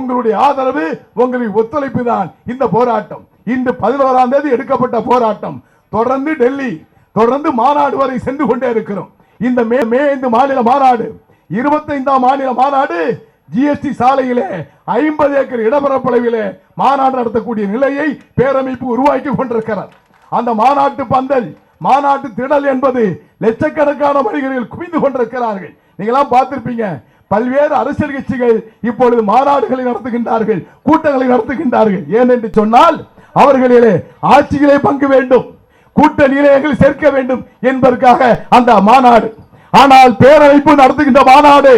உங்களுடைய ஆதரவு, உங்களுடைய ஒத்துழைப்பு தான் இந்த போராட்டம். இன்று 11ஆம் தேதி எடுக்கப்பட்ட போராட்டம் தொடர்ந்து டெல்லி, தொடர்ந்து மாநாடு வரை சென்று கொண்டே இருக்கிறோம். இந்த மே 5 மாநில மாநாடு, 25ஆம் மாநில மாநாடு ஜிஎஸ்டி சாலையிலே 50 ஏக்கர் இடப்பரப்பளவிலே மாநாடு நடத்தக்கூடிய நிலையை பேரமைப்பு உருவாக்கி கொண்டிருக்கிறார். அந்த மாநாட்டு பந்தல், மாநாட்டு திடல் என்பது லட்சக்கணக்கான மனிதர்கள் குவிந்து கொண்டிருக்கிறார்கள். நீங்களாம் பார்த்திருப்பீங்க. பல்வேறு அரசியல் கட்சிகள் இப்பொழுது மாநாடுகளை நடத்துகின்றார்கள், கூட்டங்களை நடத்துகின்றார்கள். ஏன் என்று சொன்னால் அவர்களிலே ஆட்சியிலே பங்கு வேண்டும், கூட்டணியிலே சேர்க்க வேண்டும் என்பதற்காக அந்த மாநாடு. ஆனால் பேரமைப்பு நடத்துகின்ற மாநாடு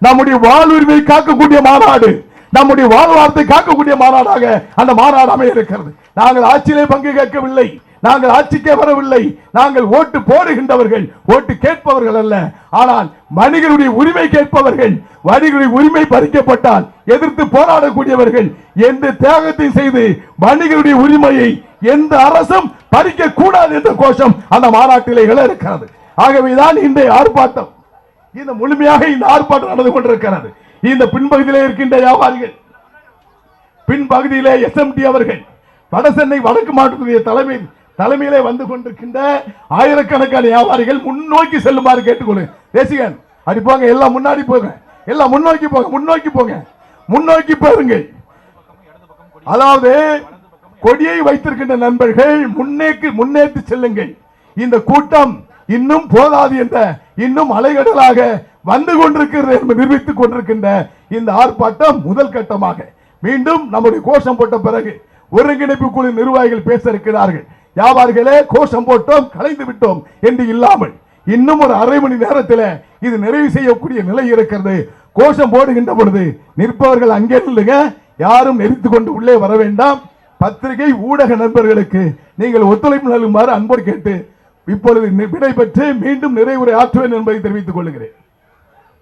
நம்முடைய வாழ்வுரிமை காக்கக்கூடிய மாநாடு, நம்முடைய வாழ்வாரத்தை காக்கக்கூடிய மாநாடாக அந்த மாநாடு அமைய இருக்கிறது. நாங்கள் ஆட்சியிலே பங்கு கேட்கவில்லை, நாங்கள் ஆட்சிக்கே வரவில்லை. நாங்கள் ஓட்டு போடுகின்றவர்கள், ஓட்டு கேட்பவர்கள் அல்ல. ஆனால் மனிதனுடைய உரிமை கேட்பவர்கள், மனிதனுடைய உரிமை பறிக்கப்பட்டால் எதிர்த்து போராடக்கூடியவர்கள், எந்த தியாகத்தை செய்து மனிதனுடைய உரிமையை எந்த அரசும் பறிக்க கூடாது என்ற கோஷம் அந்த மாநாட்டிலே இருக்கிறது. ஆகவேதான் இன்றைய ஆர்ப்பாட்டம், இந்த முழுமையாக இந்த ஆர்ப்பாட்டம் நடந்து கொண்டிருக்கிறது. இந்த பின்பகுதியிலே இருக்கின்ற வியாபாரிகள், பின்பகுதியிலே எஸ்எம்டி அவர்கள், வடசென்னை வடக்கு மாவட்டத்துடைய தலைமையிலே வந்து கொண்டிருக்கின்ற ஆயிரக்கணக்கான வியாபாரிகள் முன்னோக்கி செல்லுமாறு கேட்டுக்கொள்ளுங்க. தேசிகன் அப்படி போங்க, எல்லாம் முன்னாடி போங்க, எல்லாம் முன்னோக்கி போங்க, முன்னோக்கி போங்க, முன்னோக்கி போருங்கள். அதாவது கொடியை வைத்திருக்கின்ற நண்பர்கள் முன்னேற்றி செல்லுங்கள். இந்த கூட்டம் இன்னும் போதாது என்ற, இன்னும் அலைகடலாக வந்து கொண்டிருக்கிறது என்று நிரூபித்துக் கொண்டிருக்கின்ற இந்த ஆர்ப்பாட்டம் முதல் கட்டமாக மீண்டும் நம்முடைய கோஷம் போட்ட பிறகு ஒருங்கிணைப்பு குழு நிர்வாகிகள் பேச இருக்கிறார்கள். வியாபாரிகளே, கோஷம் போட்டோம், கலைந்து விட்டோம் என்று இல்லாமல் இன்னும் ஒரு அரை மணி நேரத்தில் இது நிறைவு செய்யக்கூடிய நிலை இருக்கிறது. கோஷம் போடுகின்ற பொழுது நிற்பவர்கள் அங்கே இல்லைங்க, யாரும் நெறித்துக் கொண்டு உள்ளே வர வேண்டாம். பத்திரிகை ஊடக நண்பர்களுக்கு நீங்கள் ஒத்துழைப்பு நல்குமாறு அன்போடு கேட்டு இப்பொழுது விடை பெற்று மீண்டும் நிறைவுரை ஆற்றுவேன் என்பதை தெரிவித்துக் கொள்கிறேன்.